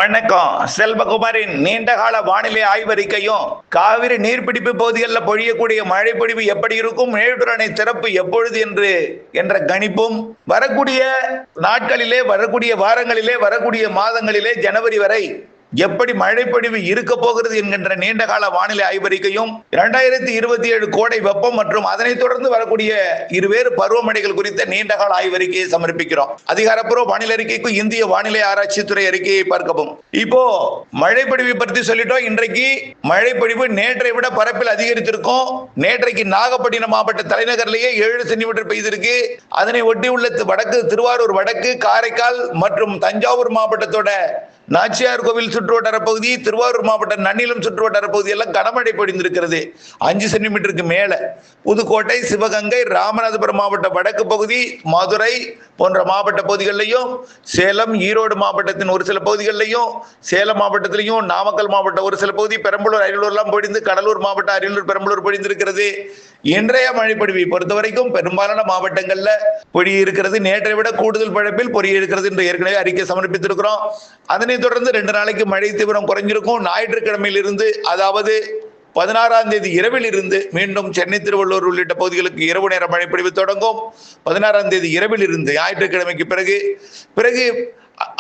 வணக்கம். செல்வகுமாரின் நீண்டகால வானிலை ஆய்வறிக்கையும் காவிரி நீர்பிடிப்பு பகுதிகளில் பொழியக்கூடிய மழை பொழிவு எப்படி இருக்கும், மேட்டூர் அணை திறப்பு எப்பொழுது என்ற கணிப்பும் வரக்கூடிய நாட்களிலே, வரக்கூடிய வாரங்களிலே, வரக்கூடிய மாதங்களிலே, ஜனவரி வரை எப்படி மழைப்பொழிவு இருக்க போகிறது என்கின்ற நீண்டகால வானிலை ஆய்வறிக்கையும் 2027 கோடை வெப்பம் மற்றும் அதனைத் தொடர்ந்து வரக்கூடிய இருவேறு பருவமழைகள் குறித்த நீண்டகால ஆய்வறிக்கையை சமர்ப்பிக்கிறோம். அதிகாரப்பூர்வ வானிலை அறிக்கைக்கு இந்திய வானிலை ஆராய்ச்சித்துறை அறிக்கையை பார்க்கவும். இப்போ மழைப்பொழிவு பற்றி சொல்லிட்டோம். இன்றைக்கு மழைப்பொழிவு நேற்றை விட பரப்பில் அதிகரித்திருக்கும். நேற்றைக்கு நாகப்பட்டினம் மாவட்ட தலைநகரிலேயே 7 சென்டிமீட்டர் பெய்திருக்கு. அதனை ஒட்டி உள்ள வடக்கு திருவாரூர் வடக்கு, காரைக்கால் மற்றும் தஞ்சாவூர் மாவட்டத்தோட நாச்சியார் கோவில் சுற்றுவட்டார பகுதி, திருவாரூர் மாவட்ட நன்னிலம் சுற்றுவட்டார பகுதி எல்லாம் கனமழை பொழிந்திருக்கிறது. 5 சென்டிமீட்டருக்கு மேல. புதுக்கோட்டை, சிவகங்கை, ராமநாதபுரம் மாவட்ட வடக்கு பகுதி, மதுரை போன்ற மாவட்ட பகுதிகளிலையும், சேலம், ஈரோடு மாவட்டத்தின் ஒரு சில பகுதிகளிலையும், சேலம் மாவட்டத்திலையும், நாமக்கல் மாவட்ட ஒரு சில பகுதி, பெரம்பலூர், அரியலூர் எல்லாம் பொழிந்து, கடலூர் மாவட்ட அரியலூர், பெரம்பலூர் பொழிந்திருக்கிறது. இன்றைய மழைப்பொழிவை பொறுத்த வரைக்கும் பெரும்பாலான மாவட்டங்கள்ல பொழிய இருக்கிறது. நேற்றை விட கூடுதல் பரப்பில் பொழிய இருக்கிறது என்று ஏற்கனவே அறிக்கை சமர்ப்பித்திருக்கிறோம். அதனைத் தொடர்ந்து 2 நாளைக்கு மழை தீவிரம் குறைஞ்சிருக்கும். ஞாயிற்றுக்கிழமையிலிருந்து, அதாவது 16ஆம் தேதி இரவில் இருந்து மீண்டும் சென்னை, திருவள்ளூர் உள்ளிட்ட பகுதிகளுக்கு இரவு நேர மழைப்பொழிவு தொடங்கும். 16ஆம் தேதி இரவில் இருந்து ஞாயிற்றுக்கிழமைக்கு பிறகு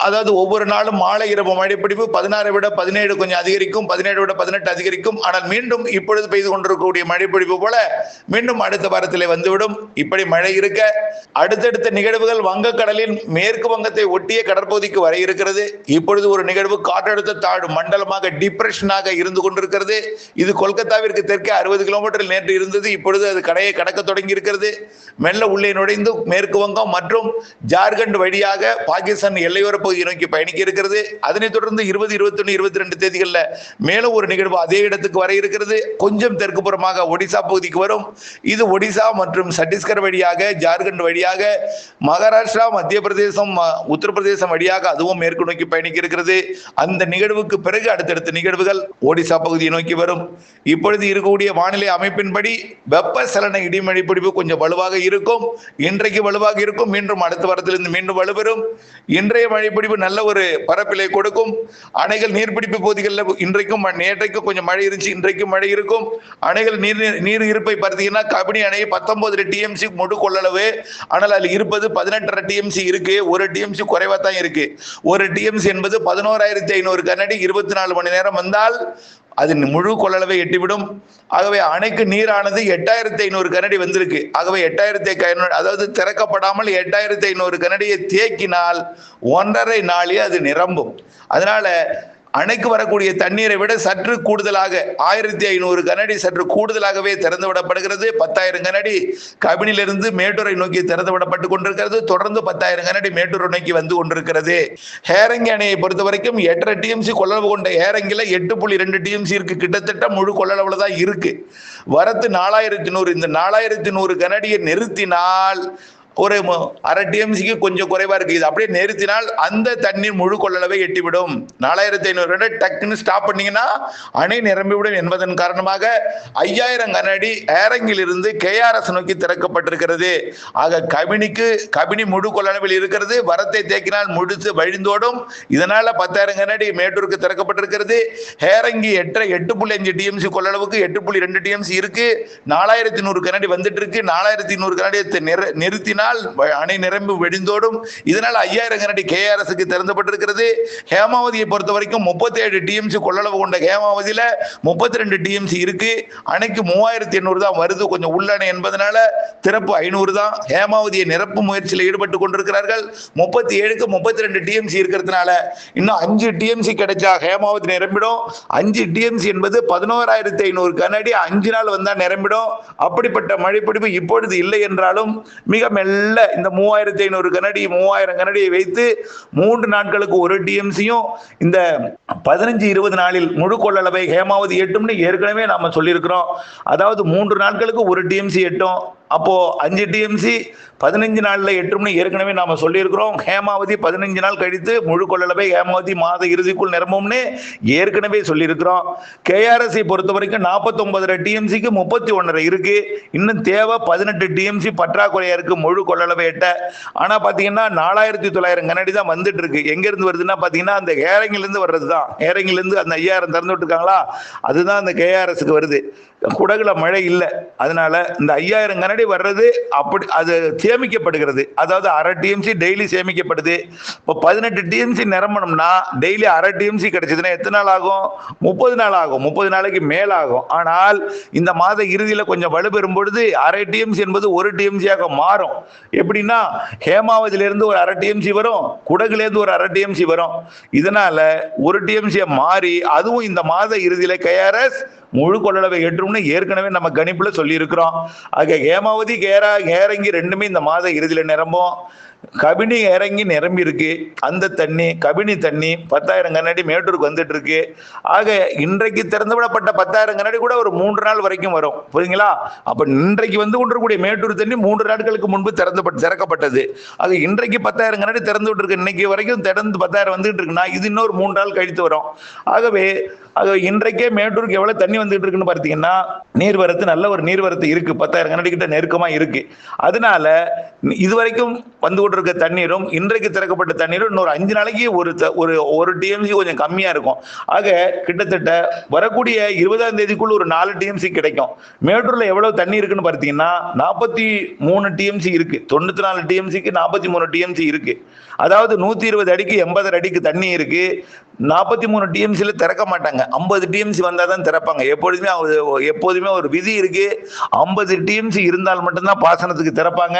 அதாவது ஒவ்வொரு நாளும் மாலை இரவு மழைப்பொழிவு 16 விட 17 கொஞ்சம் அதிகரிக்கும், 17 விட 18 அதிகரிக்கும். ஆனால் மீண்டும் இப்பொழுது பெய்து கொண்டிருக்கக்கூடிய மழைப்பொழிவு போல மீண்டும் அடுத்த வாரத்திலே வந்துவிடும். இப்படி மழை இருக்க அடுத்தடுத்த நிகழ்வுகள் வங்கக்கடலின் மேற்கு வங்கத்தை ஒட்டிய கடற்பகுதிக்கு வர இருக்கிறது. இப்பொழுது ஒரு நிகழ்வு காற்றழுத்த தாழ்வு மண்டலமாக டிப்ரெஷனாக இருந்து கொண்டிருக்கிறது. இது கொல்கத்தாவிற்கு தெற்கே 60 கிலோமீட்டர் நேற்று இருந்தது. இப்பொழுது அது கடையை கடக்க தொடங்கி இருக்கிறது. மெல்ல உள்ளே நுழைந்து மேற்கு வங்கம் மற்றும் ஜார்க்கண்ட் வழியாக பாகிஸ்தான் எல்லையோர பகுதியை நோக்கி பயணிக்க இருக்கிறது. அதனைத் தொடர்ந்து 20, 21, 22 தேதிகளில் மேலும் ஒரு நிகழ்வு அதே இடத்துக்கு வர இருக்கிறது. கொஞ்சம் தெற்கு புறமாக ஒடிசா பகுதிக்கு வரும். இது ஒடிசா மற்றும் சத்தீஸ்கர் வழியாக, ஜார்க்கண்ட் வழியாக, மகாராஷ்டிரா, மத்திய பிரதேசம், உத்தரப்பிரதேசம் வழியாக அதுவும் மேற்கு நோக்கி பயணிக்க இருக்கிறது. அந்த நிகழ்வுக்கு பிறகு அடுத்தடுத்த நிகழ்வுகள் ஒடிசா பகுதியை நோக்கி வரும். இப்பொழுது இருக்கக்கூடிய வானிலை அமைப்பின்படி வெப்பசலன இடிமழை பொழிவு கொஞ்சம் வலுவாக இருக்கும். இன்றைக்கு வலுவாக இருக்கும். மீண்டும் அடுத்த வாரத்திலிருந்து மீண்டும் வலுப்பெறும். இன்றைய மழைப்பொழிவு நல்ல ஒரு பரப்பிலை கொடுக்கும். அணைகள் நீர்பிடிப்பு பகுதிகளில் இன்றைக்கும் நேற்றைக்கும் கொஞ்சம் மழை இருந்துச்சு, இன்றைக்கும் மழை இருக்கும். அணைகள் நீர் இருப்பை பார்த்தீங்கன்னா கபினி அணை 19 டிஎம்சி முழு கொள்ளளவு. ஆனால் அதில் இருப்பது 18.5 டிஎம்சி இருக்கு. 1 டிஎம்சி குறைவா தான் இருக்கு. 1 டிஎம்சி என்பது 11,500 கனஅடி. 24 மணி நேரம் வந்தால் அது முழு கொள்ளளவை எட்டிவிடும். ஆகவே அணைக்கு நீரானது 8,500 கனஅடி வந்திருக்கு. ஆகவே 8,500, அதாவது திறக்கப்படாமல் 8,500 கனஅடியை தேக்கினால் 1.5 நாளே அது நிரம்பும். அதனால அணைக்கு வரக்கூடிய தண்ணீரை விட சற்று கூடுதலாக 1,500 கனஅடி சற்று கூடுதலாகவே திறந்து விடப்படுகிறது. 10,000 கனஅடி கபினிலிருந்து மேட்டூரை நோக்கி திறந்து விடப்பட்டு கொண்டிருக்கிறது. தொடர்ந்து 10,000 கனஅடி மேட்டூரை நோக்கி வந்து கொண்டிருக்கிறது. ஹேரங்கி அணையை பொறுத்த வரைக்கும் 8.5 டிஎம்சி கொள்ளளவு கொண்ட ஹேரங்கில 8.2 டிஎம்சி இருக்கு. கிட்டத்தட்ட முழு கொள்ளளவுல தான் இருக்கு. வரத்து 4,100. இந்த 4,100 கனஅடியை நிறுத்தினால் ஒரு 1/2 டிஎம்சிக்கு கொஞ்சம் குறைவா இருக்கு. இது அப்படியே நிறுத்தினால் அந்த தண்ணீர் முழு கொள்ளளவை எட்டிவிடும். 4,500 டக்குன்னு ஸ்டாப் பண்ணீங்கன்னா அணை நிரம்பிவிடும் என்பதன் காரணமாக 5,000 கனஅடி ஏரங்கில் இருந்து KRS நோக்கி திறக்கப்பட்டிருக்கிறது. ஆக கபினி முழு கொள்ளளவில் இருக்கிறது. வரத்தை தேக்கினால் முழுத்து வழிந்தோடும். இதனால 10,000 கனஅடி மேட்டூருக்கு திறக்கப்பட்டிருக்கிறது. ஹேரங்கி 8.5 டிஎம்சி கொள்ளளவுக்கு 8.2 டிஎம்சி இருக்கு. 4,100 கனஅடி வந்துட்டு இருக்கு. 4,100 கனஅடி நிறுத்தினால் அணை நிரம்பி வெடிந்தோடும். இதனால் 5,000 கனஅடி KRSக்கு திறந்தப்பட்டிருக்கிறது. ஹேமாவதியை பொறுத்த வரைக்கும் 37 டிஎம்சி கொள்ளளவு கொண்ட ஹேமாவதியில 32 டிஎம்சி இருக்கு. அணைக்கு 3,800 தான் வருது. கொஞ்சம் உள்ளணை என்பதனால திறப்பு 500 தான். ஹேமாவதியை நிரப்பு முயற்சியில் ஈடுபட்டு கொண்டிருக்கிறார்கள். 37க்கு 32 டிஎம்சி இருக்கிறதுனால இன்னும் 5 டிஎம்சி கிடைச்சா ஹேமாவதி நிரம்பிடும். 5 டிஎம்சி என்பது 11,500 கனஅடி 5 நாள் வந்தா நிரம்பிடும். அப்படிப்பட்ட மழைப்பொழிவு இப்பொழுது இல்லை என்றாலும் மிக மெல்ல இந்த 3,500 கனஅடி 3,000 கனஅடியை வைத்து 3 நாட்களுக்கு 1 டிஎம்சியும் இந்த 15-20 நாளில் முழு கொள்ளளவை ஹேமாவதி எட்டும்னு ஏற்கனவே நாம சொல்லியிருக்கிறோம். அதாவது 3 நாட்களுக்கு 1 டிஎம்சி எட்டும். அப்போ 5 டிஎம்சி 15 நாள்ல எட்டும்னு ஏற்கனவே நாம சொல்லியிருக்கிறோம். ஹேமாவதி 15 நாள் கழித்து முழு கொள்ளளவை ஹேமாவதி மாத இறுதிக்குள் நிரம்பும்னு ஏற்கனவே சொல்லியிருக்கிறோம். கேஆர்எஸ் பொறுத்த வரைக்கும் 49 டிஎம்சிக்கு 31 இருக்கு. இன்னும் தேவை 18 டிஎம்சி பற்றாக்குறையா இருக்கு முழு கொள்ளளவை எட்ட. ஆனா பாத்தீங்கன்னா 4900 கனஅடி தான் வந்துட்டு இருக்கு. எங்க இருந்து வருதுன்னா பாத்தீங்கன்னா அந்த ஹேரங்கில இருந்து வர்றதுதான். ஹேரங்கில இருந்து அந்த 5000 திறந்து விட்டுருக்காங்களா, அதுதான் அந்த கேஆர்எஸ்க்கு வருது. குடகுல மழை இல்லை, அதனால இந்த 5000 கனஅடி வர்றது அப்படி அது சேமிக்கப்படுகிறது. அதாவது அரை டிஎம்சி டெய்லி சேமிக்கப்படுது. இப்போ 18 டிஎம்சி நிரம்பணும்னா டெய்லி அரை டிஎம்சி கிடைச்சதுன்னா எத்தனை நாள் ஆகும்? 30 நாள் ஆகும். 30 நாளைக்கு மேல ஆகும். ஆனால் இந்த மாத இறுதியில கொஞ்சம் வலுப்பெறும் பொழுது அரை டிஎம்சி என்பது 1 டிஎம்சியாக மாறும். எப்படின்னா ஹேமாவதியிலிருந்து ஒரு அரை டிஎம்சி வரும், குடகுலேருந்து ஒரு அரை டிஎம்சி வரும். இதனால 1 டிஎம்சியை மாறி அதுவும் இந்த மாத இறுதியில கேஆர்எஸ் முழு கொள்ளளவை ஏற்றும்னு ஏற்கனவே நம்ம கணிப்புல சொல்லி இருக்கிறோம். ஆக ஹேமாவதி ஏறங்கி ரெண்டுமே இந்த மாத இறுதியில நிரம்பும். கபினி இறங்கி நிரம்பி இருக்கு. அந்த தண்ணி கபினி தண்ணி 10,000 கனஅடி மேட்டூருக்கு வந்துட்டு இருக்கு. ஆக இன்றைக்கு திறந்து விடப்பட்ட 10,000 கனஅடி கூட ஒரு 3 நாள் வரைக்கும் வரும். புரியுங்களா? அப்ப இன்றைக்கு வந்து கொண்டிருக்கக்கூடிய மேட்டூர் தண்ணி 3 நாட்களுக்கு முன்பு திறக்கப்பட்டது. ஆக இன்றைக்கு 10,000 கனஅடி திறந்து விட்டு இருக்கு. இன்னைக்கு வரைக்கும் திறந்து 10,000 வந்துட்டு இருக்குன்னா இது இன்னொரு 3 நாள் கழித்து வரும். ஆகவே இன்றைக்கே மேட்டூருக்கு எவ்வளவு தண்ணி வந்துட்டு இருக்குன்னு பார்த்தீங்கன்னா நீர்வரத்து நல்ல ஒரு நீர்வரத்து இருக்கு. 10,000 கனஅடி கிட்ட நெருக்கமா இருக்கு. அதனால இதுவரைக்கும் வந்து கொண்டிருக்க தண்ணீரும் இன்றைக்கு திறக்கப்பட்ட தண்ணீரும் இன்னொரு 5 நாளைக்கு ஒரு டிஎம்சி கொஞ்சம் கம்மியா இருக்கும். ஆக கிட்டத்தட்ட வரக்கூடிய 20ஆம் தேதிக்குள்ள ஒரு 4 டிஎம்சி கிடைக்கும். மேட்டூர்ல எவ்வளவு தண்ணி இருக்குன்னு பார்த்தீங்கன்னா 43 டிஎம்சி இருக்கு. 94 டிஎம்சிக்கு 43 டிஎம்சி இருக்கு. அதாவது 120 அடிக்கு 80 அடிக்கு தண்ணி இருக்கு. 43 டிஎம்சில திறக்க மாட்டாங்க. 50 டிஎம்சி வந்தாதான் திறப்பாங்க. எப்போதுமே ஒரு விதி இருக்கு. 50 டிஎம்சி இருந்தால் மட்டும்தான் பாசனத்துக்கு திறப்பாங்க.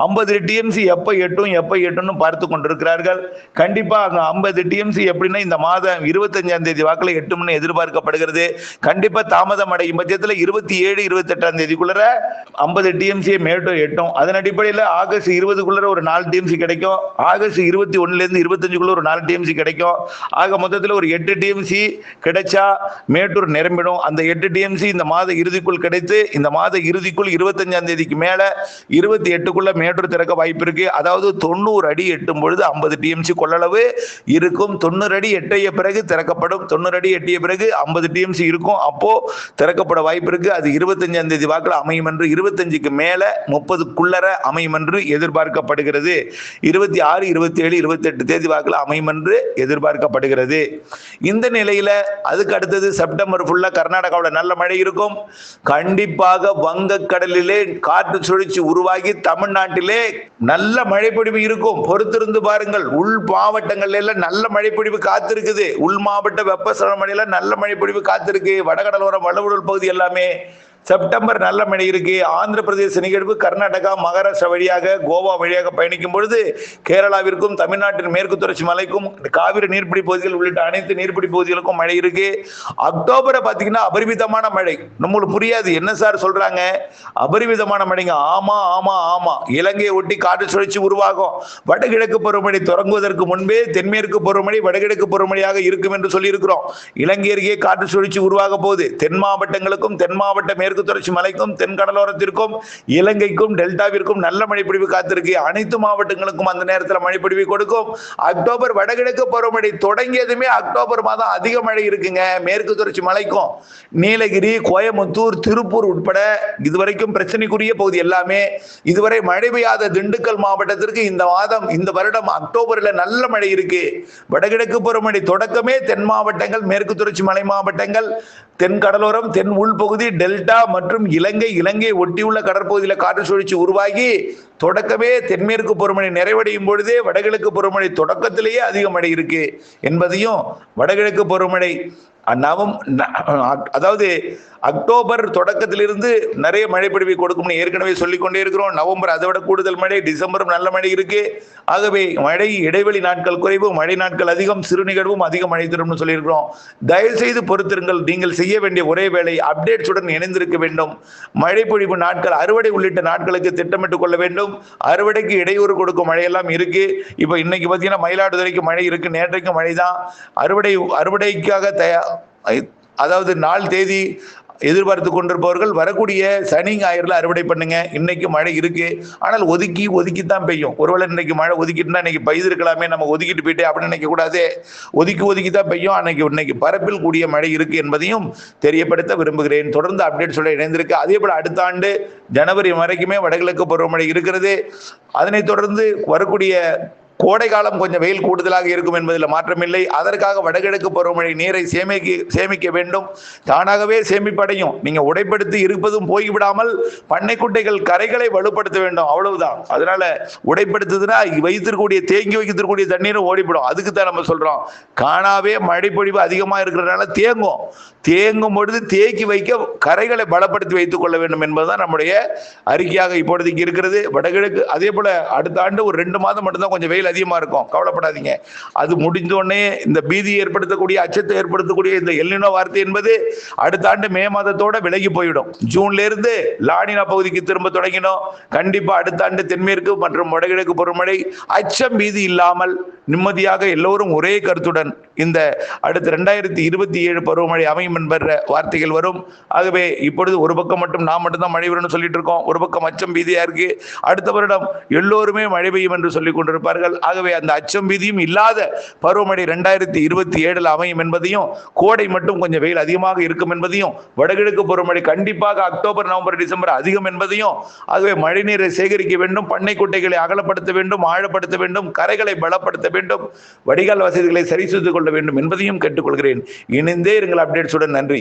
50 டிஎம்சி எப்ப எட்டும்னு பார்த்து கொண்டிருக்கிறார்கள். கண்டிப்பா 50 டிஎம்சி எப்படின்னா இந்த மாதம் 25ஆம் தேதி வாக்குல எட்டும்னு எதிர்பார்க்கப்படுகிறது. கண்டிப்பா தாமதம் அடையும் பட்சத்தில் 27, 28ஆம் தேதிக்குள்ள 50 டிஎம்சியை மேட்டூர் எட்டும். அதன் அடிப்படையில் ஆகஸ்ட் 20க்குள்ள ஒரு 4 டிஎம்சி கிடைக்கும். ஆகஸ்ட் 21ல இருந்து 25க்குள்ள ஒரு 4 டிஎம்சி கிடைக்கும். ஆக மொத்தத்தில் ஒரு 8 டிஎம்சி கிடைச்சா மேட்டூர் நிரம்பிடும். அந்த 8 டிஎம்சி இந்த மாத இறுதிக்குள் கிடைத்து இந்த மாத இறுதிக்குள் 25ஆம் தேதிக்கு மேல 28க்குள்ள மேட்டூர் திறக்க வாய்ப்பு இருக்கு. அதாவது 90 அடி எட்டும் பொழுது 50 டிஎம்சி கொள்ளளவு இருக்கும். 90 அடி எட்டிய பிறகு திறக்கப்படும். 90 அடி எட்டிய பிறகு 50 டிஎம்சி இருக்கும். அப்போ திறக்கப்பட வாய்ப்பு இருக்கு. அது 25ஆம் தேதி வாக்குல அமையும் என்று, 25க்கு மேல 30க்குள்ளர அமையும் என்று எதிர்பார்க்கப்படுகிறது. 26, 27, 28 தேதி வாக்குல அமையும் என்று எதிர்பார்க்கப்படுகிறது. இந்த நிலையில அதுக்கு அடுத்தது செப்டம்பர் ஃபுல்லா கர்நாடகாவில் நல்ல மழை இருக்கும். கண்டிப்பாக வங்கக்கடலிலே காற்று சுழற்சி உருவாகி தமிழ்நாட்டிலே நல்ல மழைப்பொழிவு இருக்கும். பொறுத்திருந்து பாருங்கள். உள் மாவட்டங்கள்ல எல்லாம் நல்ல மழைப்பொழிவு காத்திருக்குது. உள் மாவட்ட வெப்பசலன மழையில நல்ல மழைப்பொழிவு காத்திருக்கு. வடகடலோரம் வடவுடல் பகுதி எல்லாமே செப்டம்பர் நல்ல மழை இருக்கு. ஆந்திர பிரதேச நிகழ்வு கர்நாடகா மகாராஷ்டிரா வழியாக கோவா வழியாக பயணிக்கும் பொழுது கேரளாவிற்கும் தமிழ்நாட்டின் மேற்கு தொடர்ச்சி மலைக்கும் காவிரி நீர்பிடி பகுதிகள் உள்ளிட்ட அனைத்து நீர்பிடி பகுதிகளுக்கும் மழை இருக்கு. அக்டோபரை பார்த்தீங்கன்னா அபரிமிதமான மழை. நம்மளுக்கு புரியாது, என்ன சார் சொல்றாங்க அபரிமிதமான மழைங்க? ஆமா ஆமா ஆமா. இலங்கையை ஒட்டி காற்று சுழற்சி உருவாகும். வடகிழக்கு பருவமழை தொடங்குவதற்கு முன்பே தென்மேற்கு பருவமழை வடகிழக்கு பருவமழையாக இருக்கும் என்று சொல்லி இருக்கிறோம். இலங்கை அருகே காற்று சுழற்சி உருவாக போகுது. தென் மாவட்டங்களுக்கும் தென் மாவட்ட மேற்கு தொடர்ச்சி மலைக்கும் தென் கடலோரத்திற்கும் இலங்கைக்கும் டெல்டாவிற்கும் நல்ல மழைப்பொழிவு காத்திருக்கு. அனைத்து மாவட்டங்களுக்கும் அந்த நேரத்தில் மழைப்பொழிவு கொடுக்கும். அக்டோபர் வடகிழக்கு பருவமழை தொடங்கியதுமே அக்டோபர் மாதம் அதிக மழை இருக்குங்க. மேற்கு தொடர்ச்சி மலைக்கும் நீலகிரி, கோயம்புத்தூர், திருப்பூர் உட்பட இதுவரைக்கும் பிரச்சனைக்குரிய பகுதி எல்லாமே இதுவரை மழை பெய்யாத திண்டுக்கல் மாவட்டத்திற்கு இந்த வருடம் அக்டோபர்ல நல்ல மழை இருக்கு. வடகிழக்கு பருவமழை தொடக்கமே தென் மாவட்டங்கள், மேற்கு தொடர்ச்சி மலை மாவட்டங்கள், தென் கடலோரம், தென் உள்பகுதி, டெல்டா மற்றும் இலங்கை ஒட்டியுள்ள கடற்பகுதியில் காற்று சுழற்சி உருவாகி தொடக்கமே தென்மேற்கு பருவமழை நிறைவடையும் பொழுதே வடகிழக்கு பருவமழை தொடக்கத்திலேயே அதிக மழை இருக்கு என்பதையும், வடகிழக்கு பருவமழை அதாவது அக்டோபர் தொடக்கத்திலிருந்து நிறைய மழைப்பொழிவை கொடுக்கும் ஏற்கனவே சொல்லிக்கொண்டே இருக்கிறோம். நவம்பர் அதை விட கூடுதல் மழை, டிசம்பரும் நல்ல மழை இருக்கு. ஆகவே மழை இடைவெளி நாட்கள் குறைவு, மழை நாட்கள் அதிகம், சிறு நிகழ்வும் அதிக மழை தரும் சொல்லியிருக்கிறோம். தயவு செய்து பொறுத்திருங்கள். நீங்கள் செய்ய வேண்டிய ஒரே வேலை அப்டேட்ஸுடன் இணைந்திருக்க வேண்டும். மழைப்பொழிவு நாட்கள், அறுவடை உள்ளிட்ட நாட்களுக்கு திட்டமிட்டுக் கொள்ள வேண்டும். அறுவடைக்கு இடையூறு கொடுக்கும் மழையெல்லாம் இருக்கு. இப்ப இன்னைக்கு பார்த்தீங்கன்னா மயிலாடுதுறைக்கு மழை இருக்கு, நேற்றைக்கு மழை தான். அறுவடைக்காக அதாவது நாள் தேதி எதிர்பார்த்து கொண்டிருப்பவர்கள் வரக்கூடிய சனி ஞாயிறுல அறுவடை பண்ணுங்க. இன்னைக்கு மழை இருக்கு, ஆனால் ஒதுக்கித்தான் பெய்யும். ஒருவேளை இன்னைக்கு மழை ஒதுக்கிட்டுனா இன்னைக்கு பெய்திருக்கலாமே, நம்ம ஒதுக்கிட்டு போயிட்டே அப்படின்னு நினைக்க கூடாது. ஒதுக்கி தான் பெய்யும். இன்னைக்கு பரப்பில் கூடிய மழை இருக்கு என்பதையும் தெரியப்படுத்த விரும்புகிறேன். தொடர்ந்து அப்டேட் சொல்ல இணைந்திருக்கு. அதே போல அடுத்த ஆண்டு ஜனவரி வரைக்குமே வடகிழக்கு பருவமழை இருக்கிறது. அதனைத் தொடர்ந்து வரக்கூடிய கோடை காலம் கொஞ்சம் வெயில் கூடுதலாக இருக்கும் என்பதில் மாற்றமில்லை. அதற்காக வடகிழக்கு பருவமழை நீரை சேமிக்க வேண்டும். தானாகவே சேமிப்படையும். நீங்க உடைப்படுத்தி இருப்பதும் போய்விடாமல் பண்ணைக்குட்டைகள் கரைகளை வலுப்படுத்த வேண்டும், அவ்வளவுதான். அதனால உடைப்படுத்துதுன்னா தேங்கி வைக்கக்கூடிய தண்ணீரும் ஓடிப்படும். அதுக்கு தான் நம்ம சொல்றோம், காணாவே மழை பொழிவு அதிகமா இருக்கிறதுனால தேங்கும் பொழுது தேக்கி வைக்க கரைகளை பலப்படுத்தி வைத்துக் கொள்ள வேண்டும் என்பதுதான் நம்முடைய அறிக்கையாக இப்பொழுதைக்கு இருக்கிறது. வடகிழக்கு அதே போல அடுத்த ஆண்டு ஒரு 2 மாதம் மட்டும்தான் கொஞ்சம் வெயில் அதிகமா இருக்கும், கவலைப்படாதீங்க. அது முடிஞ்ச உடனே இந்த பீதி ஏற்படுத்தக்கூடிய, அச்சத்தை ஏற்படுத்தக்கூடிய இந்த எல்னினோ வார்த்தை என்பது அடுத்த ஆண்டு மே மாதத்தோட விலகி போயிடும். ஜூன்ல இருந்து லானினா பகுதிக்கு திரும்ப தொடங்கினோம். கண்டிப்பா அடுத்த ஆண்டு தென்மேற்கு மற்றும் வடகிழக்கு பருவமழை அச்சம் பீதி இல்லாமல் நிம்மதியாக எல்லோரும் ஒரே கருத்துடன் இந்த அடுத்த 2027 பருவமழை அமையும் என்ற வார்த்தைகள் வரும். ஆகவே இப்பொழுது ஒரு பக்கம் நாம் மட்டும்தான் மழை வரும்னு சொல்லிட்டு இருக்கோம், ஒரு பக்கம் அச்சம் பீதியா இருக்கு. அடுத்த வருடம் எல்லோருமே மழை பெய்யும் என்று சொல்லிக் கொண்டிருப்பார்கள். ஆகவே அந்த அச்சம் பீதியும் இல்லாத பருவமழை 2027 அமையும் என்பதையும், கோடை மட்டும் கொஞ்சம் வெயில் அதிகமாக இருக்கும் என்பதையும், வடகிழக்கு பருவமழை கண்டிப்பாக அக்டோபர் நவம்பர் டிசம்பர் அதிகம் என்பதையும், ஆகவே மழைநீரை சேகரிக்க வேண்டும், பண்ணை குட்டைகளை அகலப்படுத்த வேண்டும், ஆழப்படுத்த வேண்டும், கரைகளை பலப்படுத்த வேண்டும், வடிகால் வசதிகளை சரி செய்து கொள்ள வேண்டும் என்பதையும் கேட்டுக்கொள்கிறேன். இணைந்தே இருங்கள் அப்டேட்ஸுடன். நன்றி.